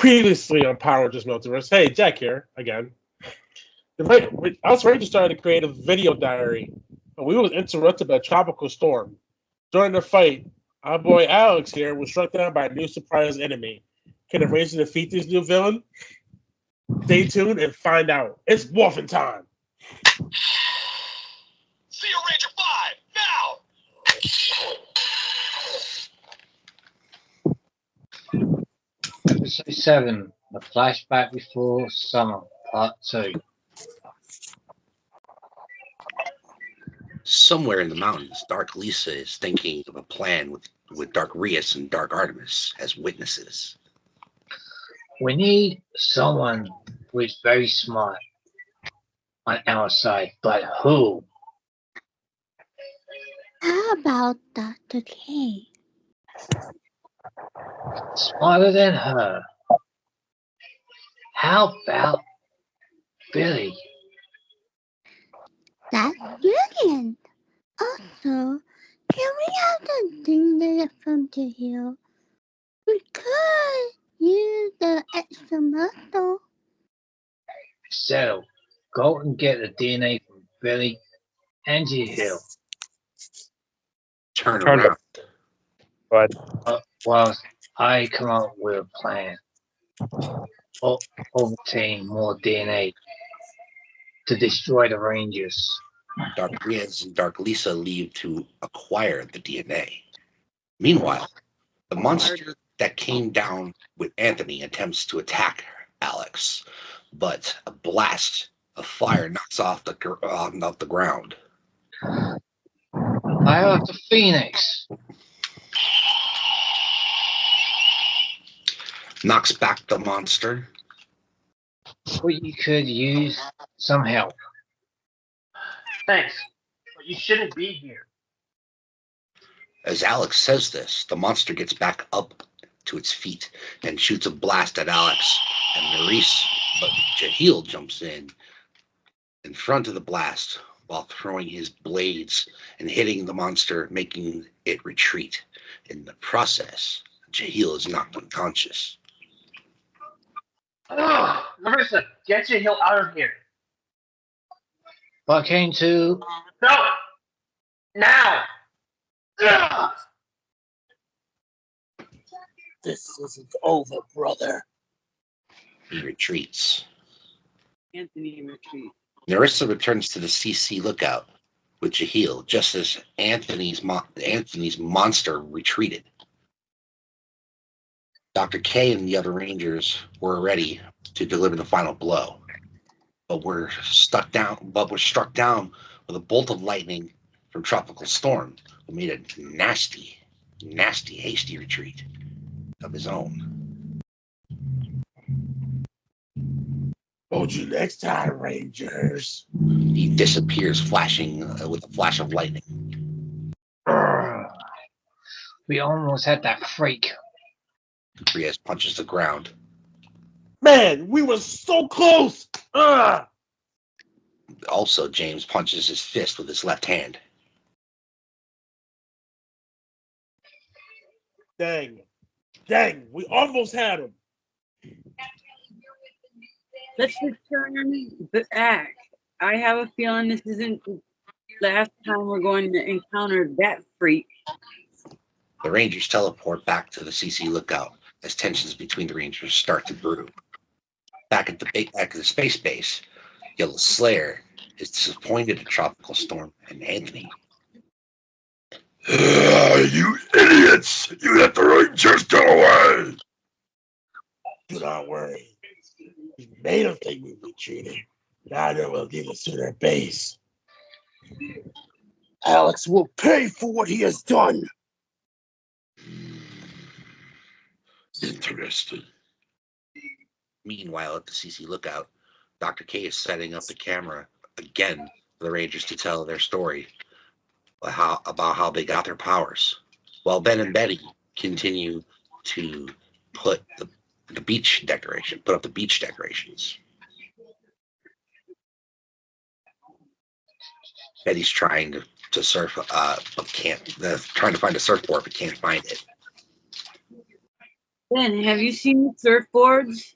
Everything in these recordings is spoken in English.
Previously on Power Just Multiverse. Hey, Jack here again. Us Rangers started to create a video diary, but we was interrupted by a tropical storm. During the fight, our boy Alex here was struck down by a new surprise enemy. Can the Rangers defeat this new villain? Stay tuned and find out. It's morphin' time. See you, Ranger 5, now! Episode 7, The Flashback Before Summer, Part 2. Somewhere in the mountains, Dark Lisa is thinking of a plan with Dark Rias and Dark Artemis as witnesses. We need someone who is very smart on our side, but who? How about Dr. K? Smarter than her. How about Billy? That's brilliant. Also, can we have the thing that from the hill? We could use the extra muscle. So, go and get the DNA from Billy and Hill. Turn around. But Whilst I come up with a plan. Obtain more DNA to destroy the Rangers. Dark Rias and Dark Lisa leave to acquire the DNA. Meanwhile, the monster that came down with Anthony attempts to attack Alex, but a blast of fire knocks off the ground. I have the Phoenix. Knocks back the monster. But you could use some help. Thanks, but you shouldn't be here. As Alex says this, the monster gets back up to its feet and shoots a blast at Alex and Maurice, but Jahil jumps in front of the blast while throwing his blades and hitting the monster, making it retreat. In the process, Jahil is knocked unconscious. Ugh, Marissa, get your hill out of here. But came to No! Now! Ugh! This isn't over, brother. He retreats. Anthony retreat. Narissa returns to the CC lookout with Jahil just as Anthony's monster retreated. Dr. K and the other Rangers were ready to deliver the final blow, but were struck down with a bolt of lightning from Tropical Storm, who made a nasty, hasty retreat of his own. Hold you next time, Rangers. He disappears, flashing with a flash of lightning. we almost had that freak. Rias punches the ground. Man, we were so close. Also, James punches his fist with his left hand. Dang, we almost had him. Let's return back. I have a feeling this isn't the last time we're going to encounter that freak. The Rangers teleport back to the CC lookout as tensions between the Rangers start to brew. Back at the space base, Yellow Slayer is disappointed at Tropical Storm and Anthony. You idiots! You let the Rangers get away! Do not worry. We made them think we retreated. Now they will lead us to their base. Alex will pay for what he has done. Interesting. Meanwhile, at the CC lookout, Dr. K is setting up the camera again for the Rangers to tell their story about how they got their powers, while Ben and Betty continue to put up the beach decorations. Betty's trying to surf, but can't. Trying to find a surfboard, but can't find it. Ben, have you seen the surfboards?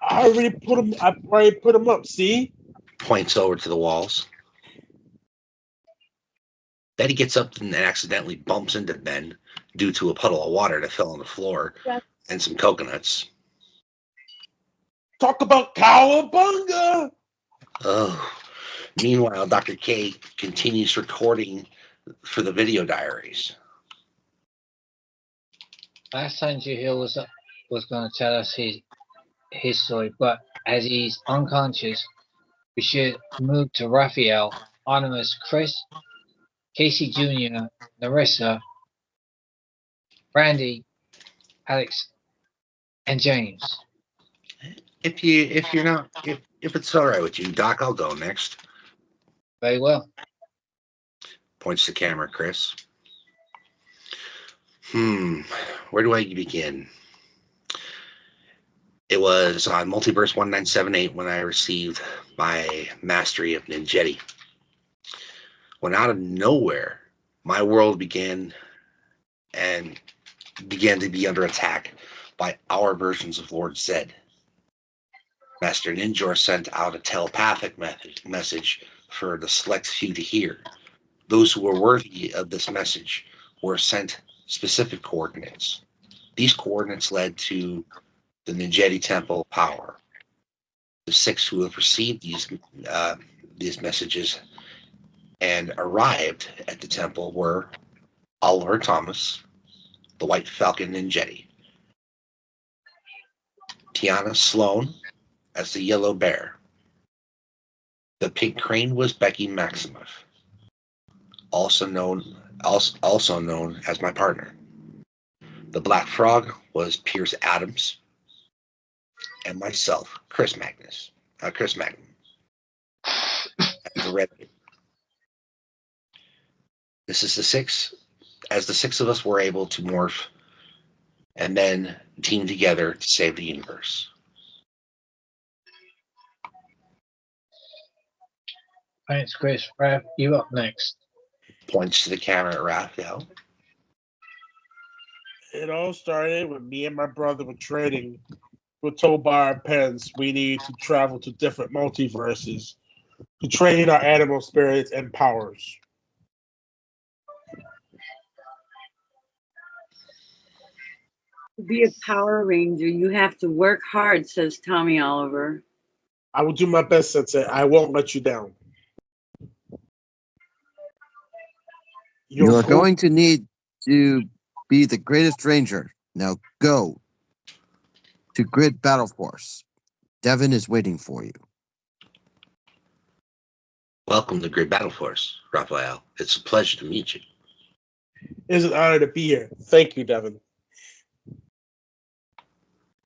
I already put them up. See? Points over to the walls. Then he gets up and accidentally bumps into Ben due to a puddle of water that fell on the floor and some coconuts. Talk about cowabunga! Oh. Meanwhile, Dr. K continues recording for the video diaries. Last time Jahil was going to tell us his story, but as he's unconscious, we should move to Raphael, Artemis, Chris, Casey Jr., Narissa, Brandy, Alex, and James. If it's all right with you, Doc, I'll go next. Very well. Points the camera, Chris. Where do I begin? It was on Multiverse 1978 when I received my mastery of Ninjetti. When out of nowhere, my world began to be under attack by our versions of Lord Zed. Master Ninjor sent out a telepathic message for the select few to hear. Those who were worthy of this message were sent specific coordinates. These coordinates led to the Ninjetti Temple power. The 6 who have received these messages and arrived at the temple were Oliver Thomas, the White Falcon Ninjetti, Tiana Sloan as the Yellow Bear. The Pink Crane was Becky Maximoff, also known as my partner. The Black Frog was Pierce Adams, and myself, Chris Magnum. The Red. This is the 6. As the 6 of us were able to morph and then team together to save the universe. Thanks, Chris. Raph, you up next. Points to the camera at Raphael. It all started when me and my brother were trading. We're told by our parents we need to travel to different multiverses to train our animal spirits and powers. To be a Power Ranger, you have to work hard, says Tommy Oliver. I will do my best, Sensei. I won't let you down. You are going to need to be the greatest ranger. Now go to Grid Battle Force. Devin is waiting for you. Welcome to Grid Battle Force, Raphael. It's a pleasure to meet you. It's an honor to be here. Thank you, Devin.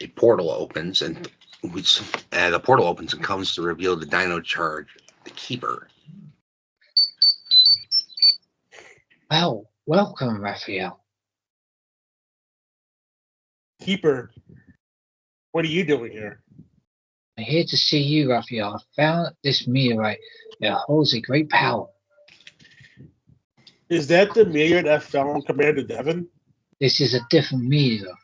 A portal opens and comes to reveal the Dino Charge, the Keeper. Well, welcome, Raphael. Keeper, what are you doing here? I'm here to see you, Raphael. I found this meteorite that holds a great power. Is that the meteor that fell on Commander Devin? This is a different meteor.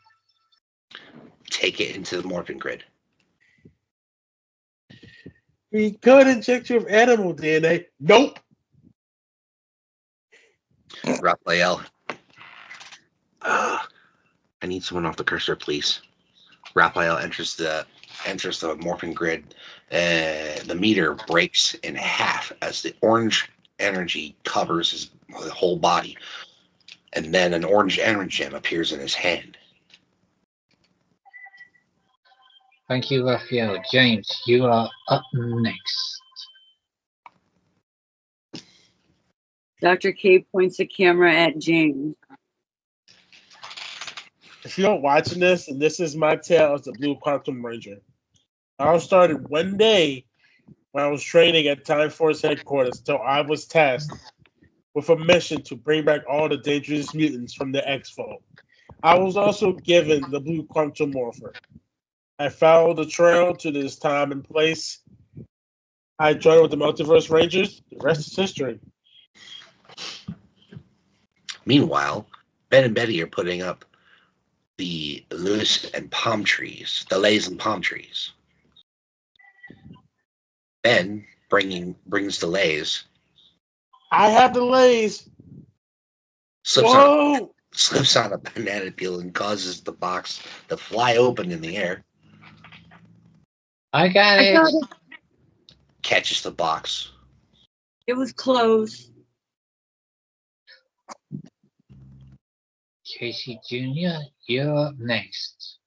Take it into the morphing grid. We could inject you with animal DNA. Nope. Raphael. I need someone off the cursor, please. Raphael enters the morphing grid. The meter breaks in half as the orange energy covers his whole body, and then an orange energy gem appears in his hand. Thank you, Raphael. James, you are up next. Dr. K points the camera at James. If you're watching this, and this is my tale as the Blue Quantum Ranger. I all started one day when I was training at Time Force headquarters until I was tasked with a mission to bring back all the dangerous mutants from the Expo. I was also given the Blue Quantum Morpher. I followed the trail to this time and place. I joined with the Multiverse Rangers. The rest is history. Meanwhile, Ben and Betty are putting up the leis and palm trees. The leis and palm trees. Ben brings the leis, I have the lays. slips Whoa! on a banana peel and causes the box to fly open in the air. I got I it. got it. Catches the box. It was close. Casey Jr., you're up next.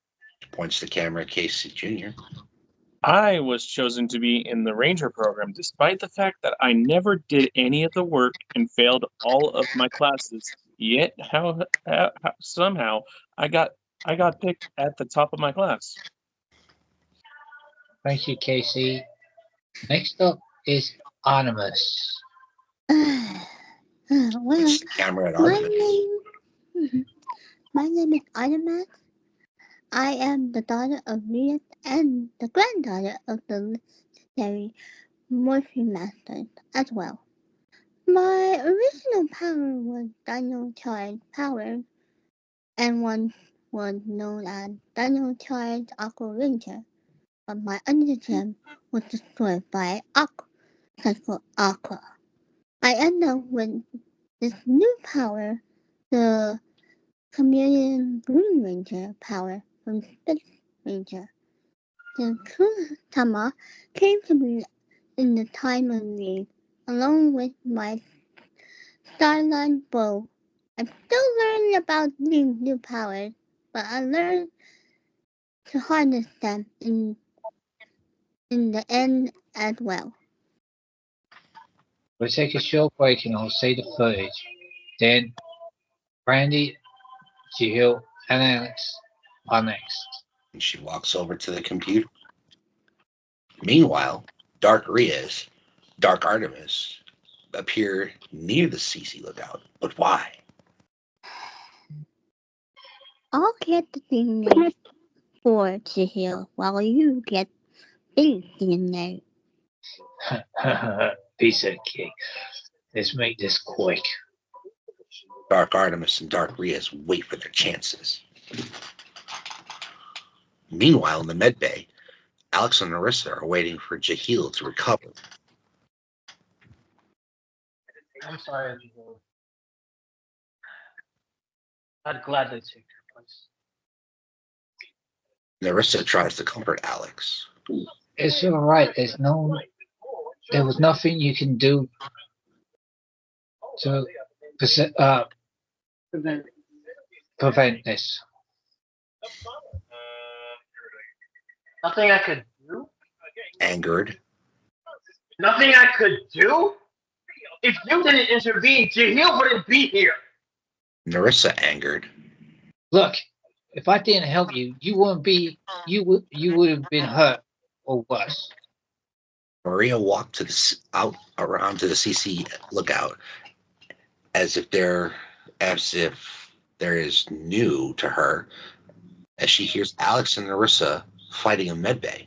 Points the camera at Casey Jr. I was chosen to be in the Ranger program despite the fact that I never did any of the work and failed all of my classes. Yet, somehow I got picked at the top of my class. Thank you, Casey. Next up is Animus. Well, Points the camera at my Artemis. name is Artemis. I am the daughter of Rias and the granddaughter of the legendary morphine masters as well. My original power was Dino Charge power, and once was known as Dino Charge Aqua Ranger, but my undergem was destroyed by Cycle Aqua. I end up with this new power, the Chameleon Green Ranger power from Space Ranger. The Kusama came to me in the time of need, along with my Starlight Bow. I'm still learning about these new powers, but I learned to harness them in the end as well. We'll take a short break and I'll say the footage. Then, Brandy, Jill, and Alex are next. And she walks over to the computer. Meanwhile, Dark Artemis appear near the CC lookout. But why? I'll get the DNA for Chihil while you get big DNA. Piece of cake. Let's make this quick. Dark Artemis and Dark Rias wait for their chances. Meanwhile, in the med bay, Alex and Narissa are waiting for Jahil to recover. I'm sorry, Angelo. I'd gladly take your place. Narissa tries to comfort Alex. It's all right. There was nothing you can do to prevent this. Nothing I could do? Angered, Nothing I could do? If you didn't intervene, Jahil wouldn't be here. Narissa angered, Look, if I didn't help you, you would have been hurt or worse. Maria walked out around to the CC lookout as if there is new to her as she hears Alex and Narissa fighting in medbay.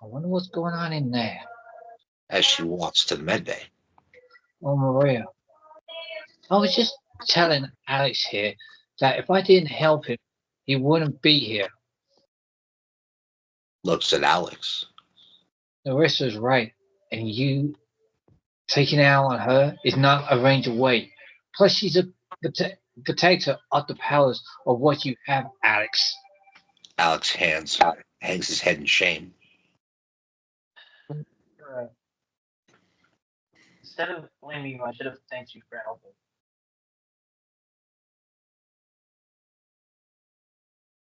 I wonder what's going on in there. As she walks to the medbay, Oh, Maria. I was just telling Alex here that if I didn't help him, he wouldn't be here. looks at Alex. Narissa's right, and you taking out on her is not a Ranger way. Plus, she's a protector of the powers of what you have, Alex. Alex hangs his head in shame. Right. Instead of blaming you, I should have thanked you for helping.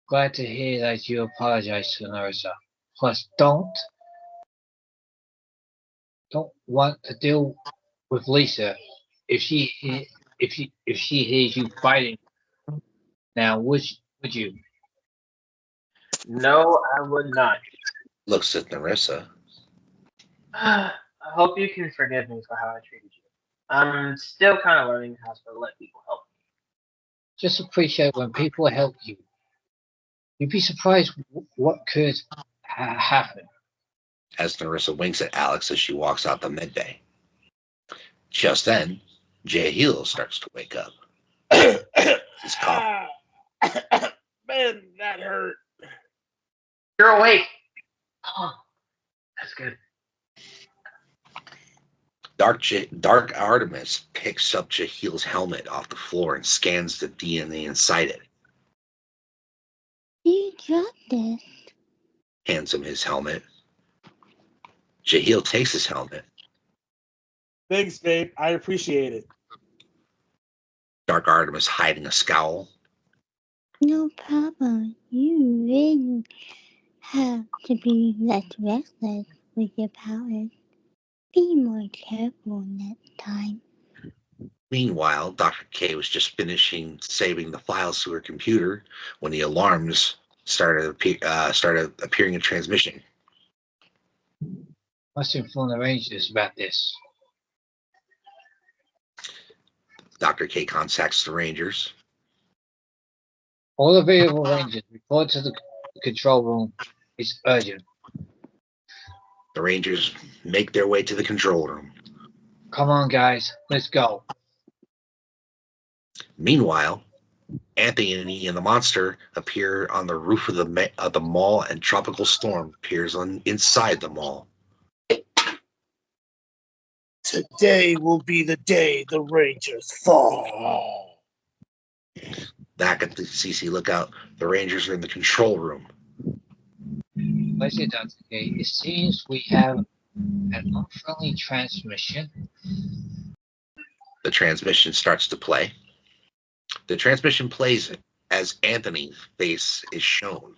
Glad to hear that you apologize to Narissa. Plus, don't want to deal with Lisa if she hears you fighting. Now, would you? No, I would not. Looks at Narissa. I hope you can forgive me for how I treated you. I'm still kind of learning how to let people help me. Just appreciate when people help you. You'd be surprised what could happen. As Narissa winks at Alex as she walks out the medbay. Just then, Jahil starts to wake up. He's coughing. Man, that hurt. You're awake. Oh, that's good. Dark Artemis picks up Jahil's helmet off the floor and scans the DNA inside it. You dropped it. Hands him his helmet. Jahil takes his helmet. Thanks, babe. I appreciate it. Dark Artemis hiding a scowl. No problem. You really have to be less reckless with your powers. Be more careful next time. Meanwhile, Dr. K was just finishing saving the files to her computer when the alarms started appearing in transmission. Must inform the Rangers about this. Dr. K contacts the Rangers. All available Rangers, report to the control room. It's urgent. The Rangers make their way to the control room. Come on, guys. Let's go. Meanwhile, Anthony and the monster appear on the roof of the mall, and Tropical Storm appears inside the mall. Today will be the day the Rangers fall. Back at the CC Lookout, the Rangers are in the control room. I say, Dr. K, it seems we have an unfriendly transmission. The transmission starts to play. The transmission plays as Anthony's face is shown.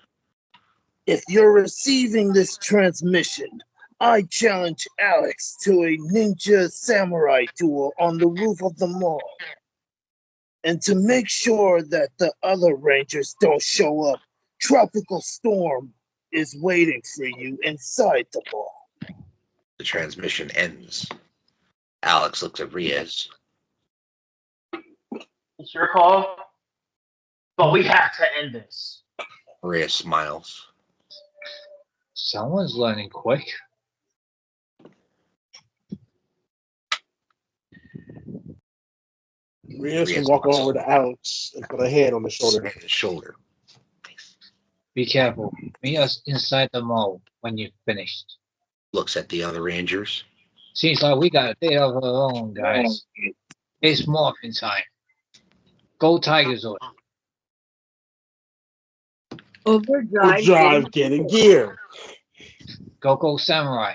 If you're receiving this transmission, I challenge Alex to a ninja samurai duel on the roof of the mall. And to make sure that the other Rangers don't show up, Tropical Storm is waiting for you inside the mall. The transmission ends. Alex looks at Riaz. It's your call, but we have to end this. Riaz smiles. Someone's learning quick. Riaz can walk over to Alex and put a hand on the shoulder. Be careful. Meet us inside the mall when you've finished. Looks at the other Rangers. Seems like we got a bit of our own, guys. It's morphin' time. Go Tigerzord. Overdrive. Getting gear. Go Samurai.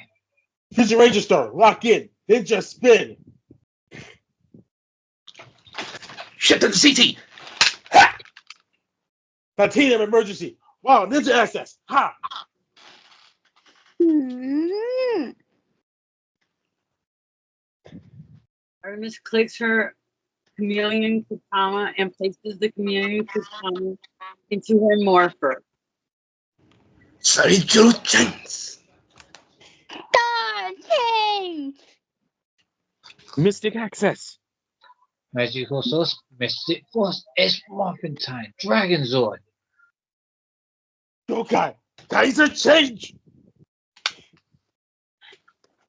Future Ranger Star, lock in. Ninja spin. Shift to the CT. Ha! Titanium emergency. Wow, ninja access. Ha! Artemis clicks her chameleon katana and places the chameleon katana into her morpher. Psycho chance. Star change! Mystic access. Magical Source, Mystic Force, it's morphin' time. Dragon Zord. Yokai, Kaiser change.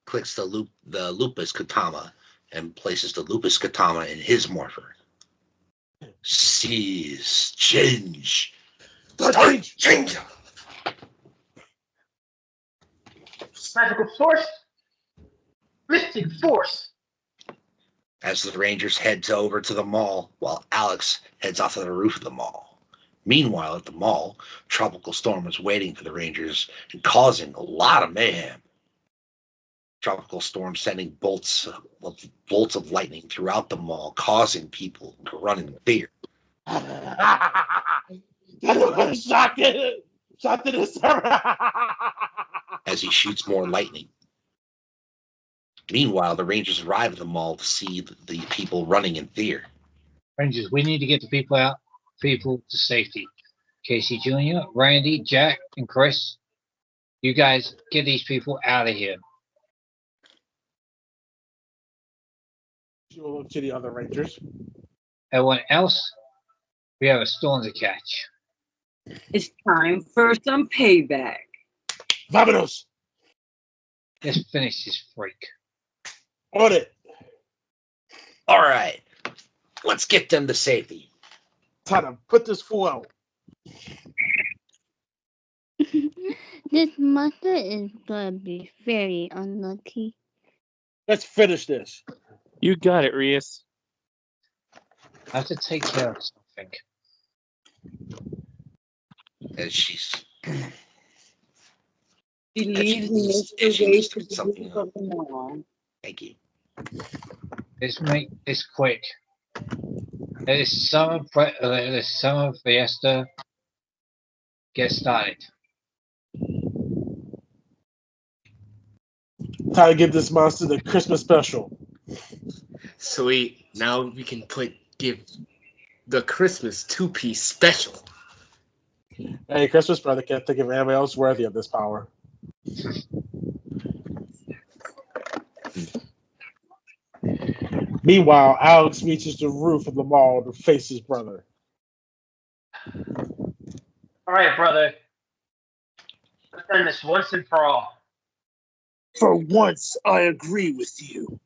Clicks the Lupus Katana and places the Lupus Katana in his morpher. Seize change. Start change. Magical source. Mystic force. As the Rangers heads over to the mall, while Alex heads off to the roof of the mall. Meanwhile, at the mall, Tropical Storm is waiting for the Rangers and causing a lot of mayhem. Tropical Storm sending bolts of lightning throughout the mall, causing people to run in fear. Shot to the server. As he shoots more lightning. Meanwhile, the Rangers arrive at the mall to see the people running in fear. Rangers, we need to get the people to safety. Casey Jr., Randy, Jack, and Chris, you guys get these people out of here. You look to the other Rangers. Everyone else, we have a storm to catch. It's time for some payback. Vamonos. Let's finish this freak. On it. All right, let's get them to safety. Time to put this fool out. This monster is gonna be very unlucky. Let's finish this. You got it, Rias. I have to take care of something. As she's She leaves and makes her she way needs to to the something roof of the mall. thank you. Let's make this quick. Let the summer fiesta get started. Time to give this monster the Christmas special. Sweet. Now we can give the Christmas 2-piece special. Hey, Christmas brother can't think of anybody else worthy of this power. Meanwhile, Alex reaches the roof of the mall to face his brother. All right, brother. Let's end this once and for all. For once, I agree with you.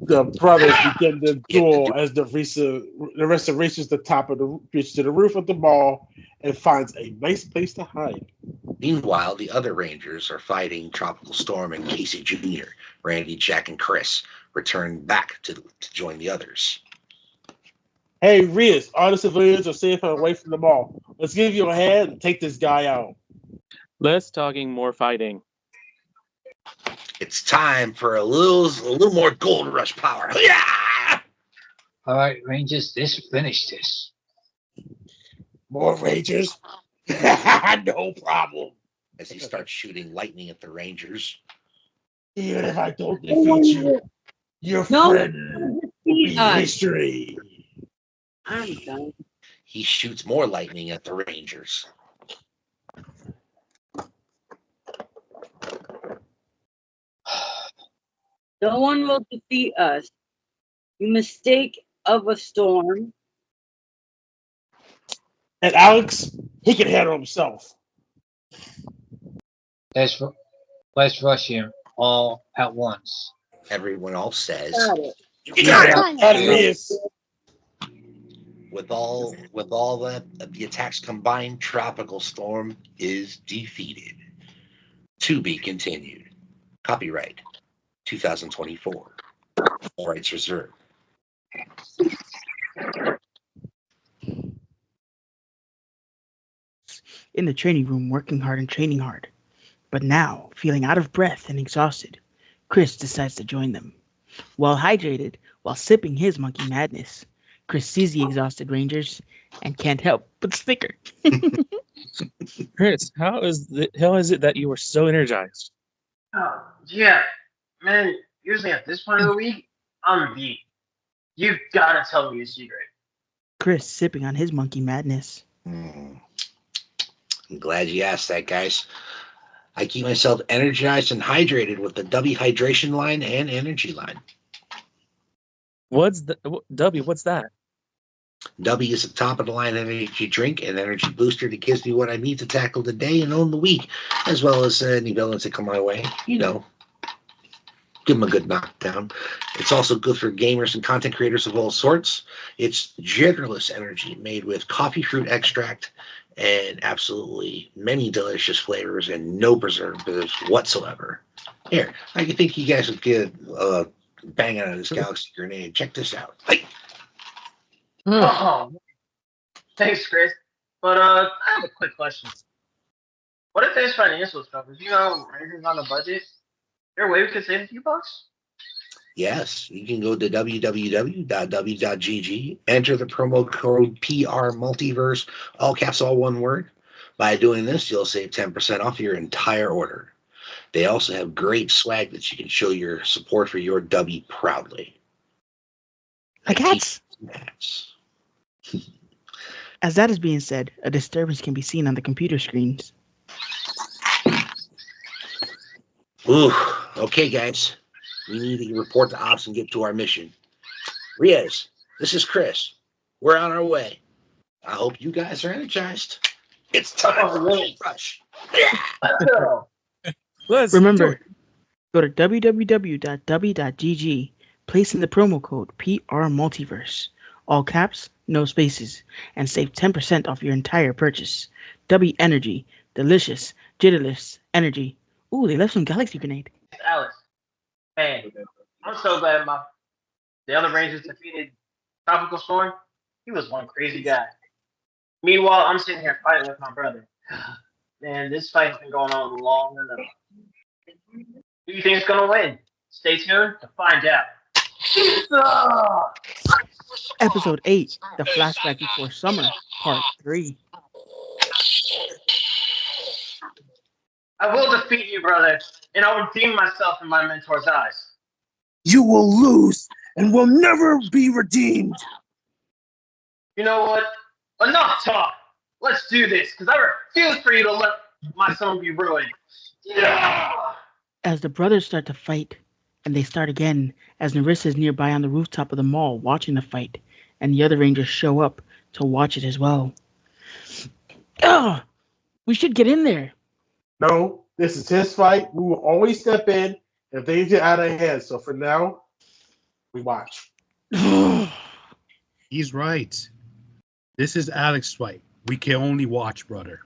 The brothers begin to duel as the rest reaches the roof of the mall and finds a nice place to hide. Meanwhile, the other Rangers are fighting Tropical Storm and Casey Jr. Randy, Jack, and Chris return back to join the others. Hey, Rias, all the civilians are safe and away from the mall. Let's give you a hand and take this guy out. Less talking, more fighting. It's time for a little more Gold Rush power. Yeah! All right, Rangers, let's finish this. More Rangers? No problem. As he starts shooting lightning at the Rangers. Even if I don't defeat you, your friend will be history. I'm done. He shoots more lightning at the Rangers. No one will defeat us. You mistake of a storm. And Alex, he can handle himself. Let's rush him all at once. Everyone else says, Got it. "You got it." That is. With all that the attacks combined, Tropical Storm is defeated. To be continued. Copyright 2024. All rights reserved. In the training room, working hard and training hard. But now, feeling out of breath and exhausted, Chris decides to join them. Well hydrated, while sipping his monkey madness, Chris sees the exhausted Rangers and can't help but snicker. Chris, how is it that you are so energized? Oh, yeah. Man, usually at this point of the week, I'm beat. You gotta tell me a secret. Chris sipping on his monkey madness. I'm glad you asked that, guys. I keep myself energized and hydrated with the W hydration line and energy line. What's that? W is a top of the line energy drink and energy booster that gives me what I need to tackle the day and own the week, as well as any villains that come my way. Give them a good knockdown. It's also good for gamers and content creators of all sorts. It's genderless energy made with coffee fruit extract and absolutely many delicious flavors and no preservatives whatsoever. Here, I think you guys would get bang out of this galaxy grenade. Check this out. Hey. Oh, thanks, Chris. But I have a quick question. What if there's financial struggles? Rangers on a budget? Is there a way we could save a few bucks? Yes, you can go to www.w.gg, enter the promo code PR Multiverse, all caps, all one word. By doing this, you'll save 10% off your entire order. They also have great swag that you can show your support for your W proudly. Like hats. Hats. As that is being said, a disturbance can be seen on the computer screens. Ooh, okay, guys. We need to report to ops and get to our mission. Riaz, this is Chris. We're on our way. I hope you guys are energized. It's time for a rush. Remember, go to www.w.gg, place in the promo code PR Multiverse. All caps, no spaces, and save 10% off your entire purchase. W Energy, delicious, jitterless energy. Ooh, they left some galaxy grenade. Alex, man, I'm so glad the other Rangers defeated Tropical Storm. He was one crazy guy. Meanwhile, I'm sitting here fighting with my brother. Man, this fight's been going on long enough. Who do you think is gonna win? Stay tuned to find out. Episode 8, The Flashback Before Summer, Part 3. I will defeat you, brother, and I'll redeem myself in my mentor's eyes. You will lose and will never be redeemed. You know what? Enough talk. Let's do this, because I refuse for you to let my son be ruined. Yeah! As the brothers start to fight, and they start again, as Narissa is nearby on the rooftop of the mall watching the fight, and the other Rangers show up to watch it as well. Ugh! We should get in there. No, this is his fight. We will always step in if things get out of hand. So for now, we watch. He's right. This is Alex's fight. We can only watch, brother.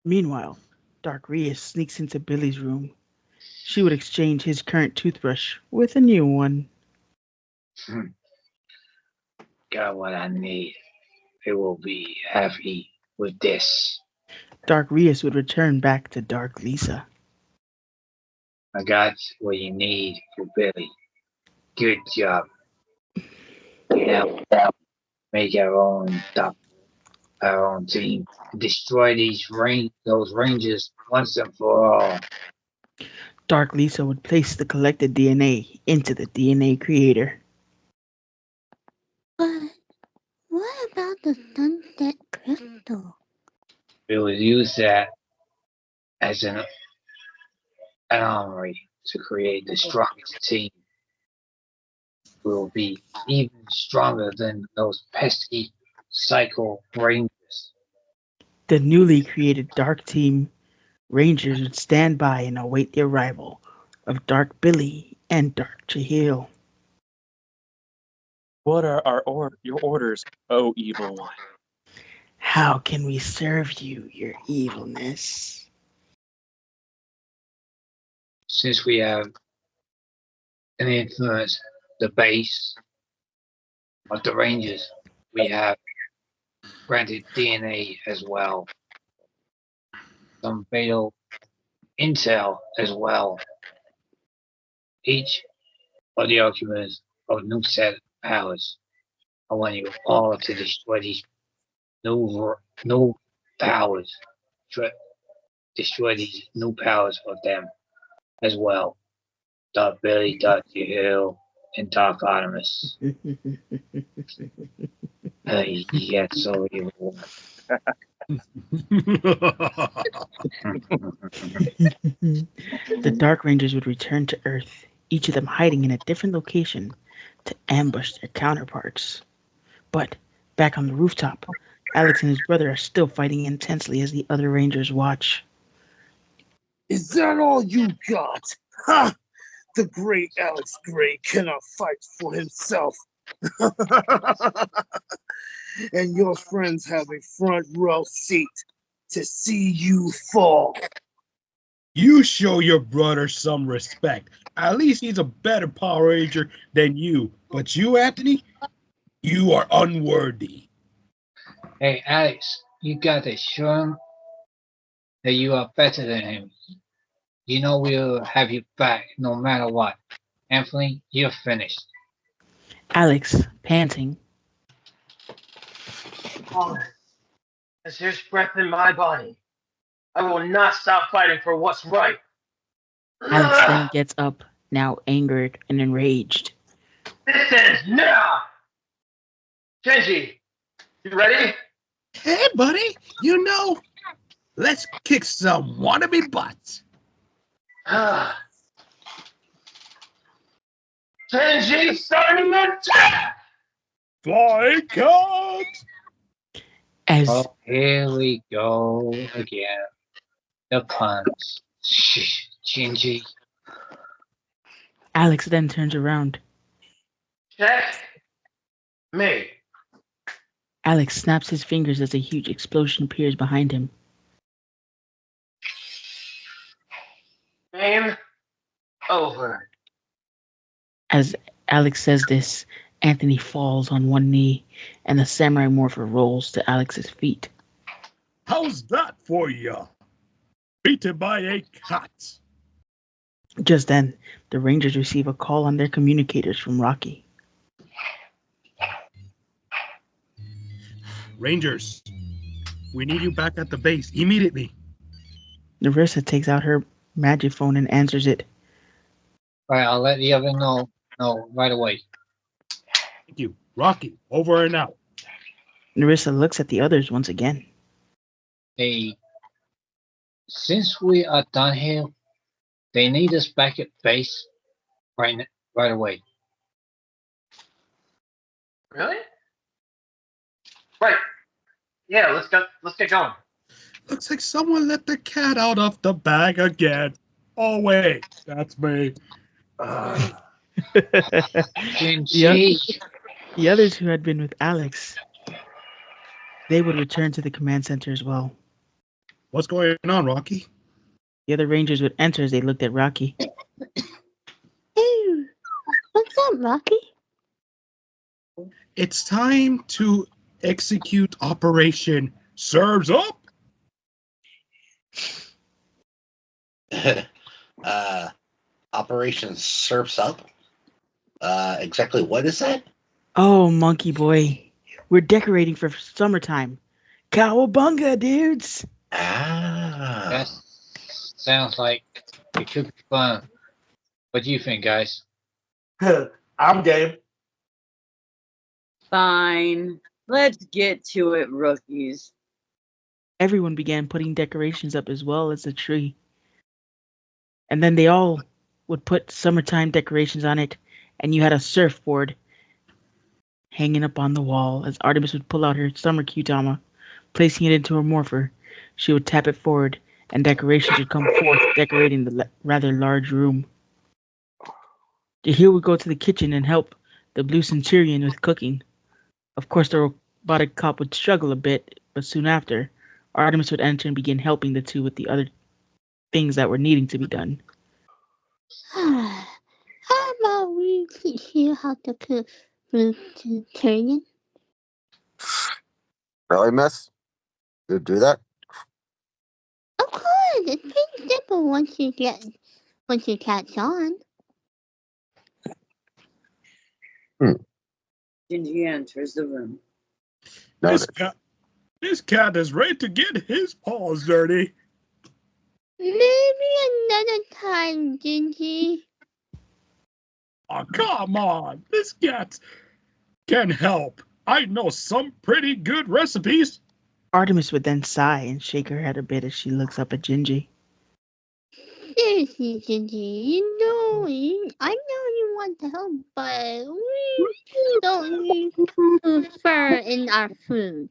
Meanwhile, Dark Rhea sneaks into Billy's room. She would exchange his current toothbrush with a new one. Got what I need. They will be happy with this. Dark Rias would return back to Dark Lisa. I got what you need for Billy. Good job. Now, make our own team. Destroy those rangers once and for all. Dark Lisa would place the collected DNA into the DNA creator. But what about the sunset crystal? We will use that as an armory to create the strongest team. We will be even stronger than those pesky Psycho Rangers. The newly created Dark Team Rangers would stand by and await the arrival of Dark Billy and Dark Chahil. What are your orders, oh evil one? How can we serve you, your evilness? Since we have an influence, the base of the Rangers, we have granted DNA as well. Some fatal intel as well. Each of the occupants of new set powers. I want you all to destroy these new powers. Destroy these new powers of them as well. Dark Billy, Dark Hill, and Dark Artemis. You get so evil. The Dark Rangers would return to Earth, each of them hiding in a different location to ambush their counterparts. But back on the rooftop, Alex and his brother are still fighting intensely as the other Rangers watch. Is that all you got? Ha! The great Alex Gray cannot fight for himself. And your friends have a front row seat to see you fall. You show your brother some respect. At least he's a better Power Ranger than you. But you, Anthony, you are unworthy. Hey, Alex, you got to show him that you are better than him. You know we'll have you back no matter what. Anthony, you're finished. Alex, panting. As there's breath in my body, I will not stop fighting for what's right. Alex then gets up, now angered and enraged. This ends now! Kenji, you ready? Hey, buddy, you know, let's kick some wannabe butts. Kenji, starting the attack! Flying cut! Oh, here we go again. The puns. Shinji. Alex then turns around. Check. Me. Alex snaps his fingers as a huge explosion appears behind him. Game over. As Alex says this, Anthony falls on one knee, and the samurai morpher rolls to Alex's feet. How's that for you? Beaten by a cat. Just then, the Rangers receive a call on their communicators from Rocky. Rangers, we need you back at the base immediately. Narissa takes out her magic phone and answers it. Alright, I'll let the other know right away. Thank you. Rocky, over and out. Narissa looks at the others once again. Hey, since we are done here, they need us back at base right away. Really? Right. Yeah, let's get going. Looks like someone let the cat out of the bag again. Oh wait, that's me. The others who had been with Alex, they would return to the command center as well. What's going on, Rocky? The other Rangers would enter as they looked at Rocky. Hey, what's up, Rocky? It's time to execute Operation Serves Up. Operation Surfs Up? Exactly what is that? Oh, monkey boy. We're decorating for summertime. Cowabunga, dudes! That sounds like it could be fun. What do you think, guys? I'm game. Fine. Let's get to it, rookies. Everyone began putting decorations up as well as the tree. And then they all would put summertime decorations on it, and you had a surfboard hanging up on the wall. As Artemis would pull out her summer Qtama, placing it into her morpher, she would tap it forward, and decorations would come forth, decorating the rather large room. Jahil would go to the kitchen and help the blue centurion with cooking. Of course, the robotic cop would struggle a bit, but soon after, Artemis would enter and begin helping the two with the other things that were needing to be done. How about we teach you how to cook vegetarian? Really, miss? You do that? Of course, it's pretty simple once you catch on. Gingy enters the room. This cat is ready to get his paws dirty. Maybe another time, Gingy. Oh, come on. This cat can help. I know some pretty good recipes. Artemis would then sigh and shake her head a bit as she looks up at Gingy. Seriously, Gingy, I know you want to help, but we don't need fur in our food.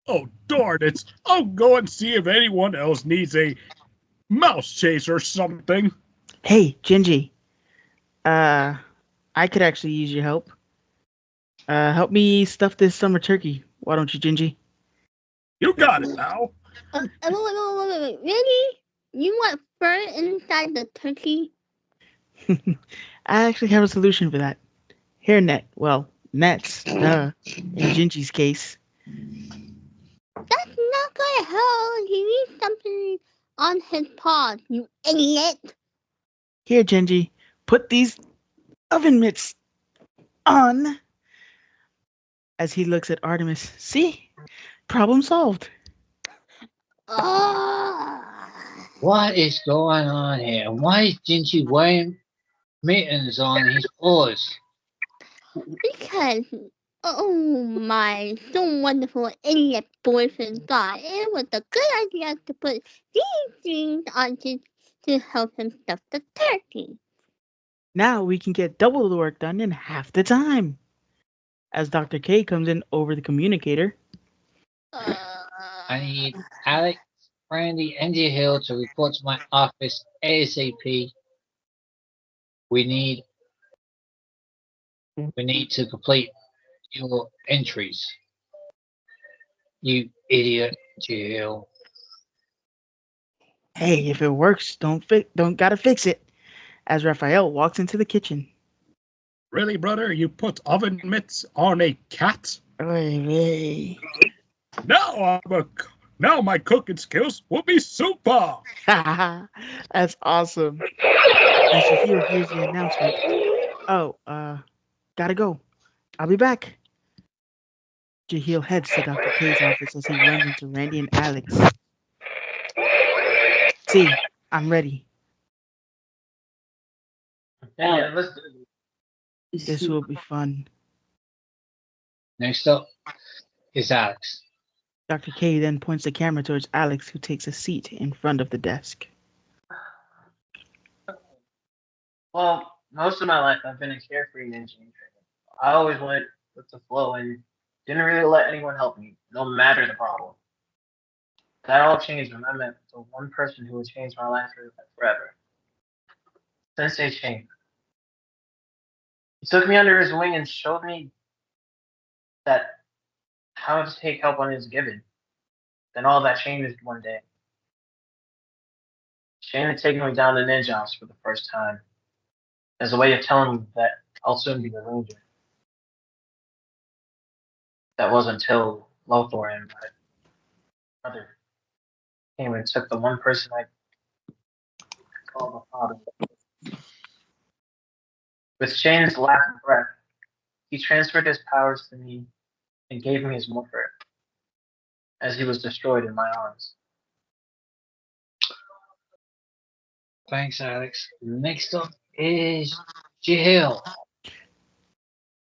Oh, darn it. I'll go and see if anyone else needs a mouse chase or something. Hey, Gingy. I could actually use your help. Help me stuff this summer turkey. Why don't you, Gingy? You got it now. Wait. Really? You want fur inside the turkey? I actually have a solution for that. Hairnet. Well, nets. In Gingy's case. That's not gonna help. He needs something on his paws, you idiot. Here, Gingy. Put these oven mitts on. As he looks at Artemis. See? Problem solved. What is going on here? Why is Gingy wearing mittens on his paws? Because, oh my, so wonderful idiot boyfriend thought it was a good idea to put these things on to help him stuff the turkey. Now we can get double the work done in half the time. As Dr. K comes in over the communicator. I need Alex, Brandy, and Hill to report to my office ASAP. We need to complete your entries. You idiot, Jill. Hey, if it works, don't gotta fix it. As Raphael walks into the kitchen. Really, brother? You put oven mitts on a cat? Hey. Now my cooking skills will be super. That's awesome. As Shahil hears the announcement, oh, gotta go. I'll be back. Jahil heads to Dr. K's office as he runs into Randy and Alex. See, I'm ready. Yeah, let's do it. This will be fun. Next up is Alex. Dr. K then points the camera towards Alex, who takes a seat in front of the desk. Well, most of my life I've been a carefree ninja. I always went with the flow and didn't really let anyone help me, no matter the problem. That all changed when I met the one person who would change my life forever. Sensei Chain. He took me under his wing and showed me that how to take help when it's given. Then all that changed one day. Shane had taken me down to Ninja House for the first time as a way of telling me that I'll soon be the ranger. That was until Lothar and my brother came and took the one person I called my father. With Shane's last breath, he transferred his powers to me and gave me his morpher as he was destroyed in my arms. Thanks, Alex. Next up is Jill.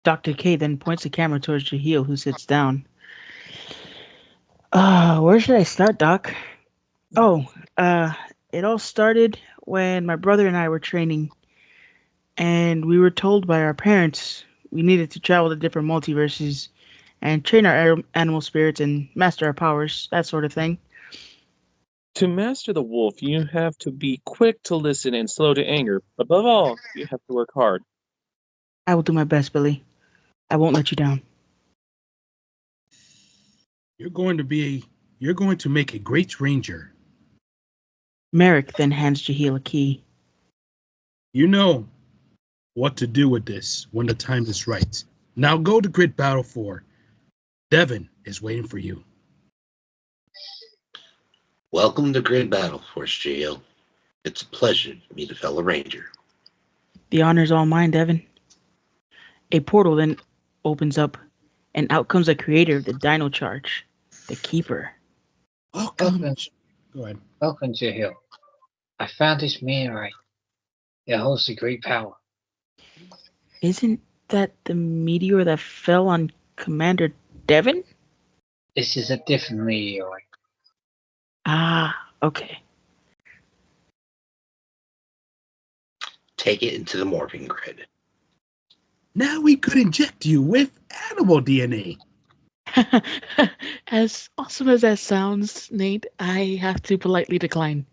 Dr. K then points the camera towards Jahil, who sits down. Where should I start, Doc? Oh, it all started when my brother and I were training, and we were told by our parents we needed to travel to different multiverses and train our animal spirits and master our powers, that sort of thing. To master the wolf, you have to be quick to listen and slow to anger. Above all, you have to work hard. I will do my best, Billy. I won't let you down. You're going to make a great ranger. Merrick then hands Jahil a key. You know what to do with this when the time is right. Now go to Grid Battle 4. Devin is waiting for you. Welcome to Grid Battle Force, JL. It's a pleasure to meet a fellow ranger. The honor's all mine, Devin. A portal then opens up, and out comes the creator of the Dino Charge, the Keeper. Welcome. Go ahead. Welcome, Jill. I found this meteorite. It holds a great power. Isn't that the meteor that fell on Commander Devin? This is a different meteorite. Ah, okay. Take it into the morphing grid. Now we could inject you with animal DNA. As awesome as that sounds, Nate, I have to politely decline.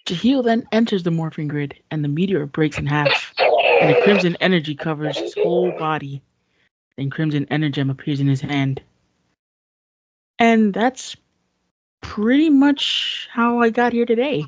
Jahil then enters the morphing grid, and the meteor breaks in half, and a crimson energy covers his whole body. Then crimson energem appears in his hand. And that's pretty much how I got here today.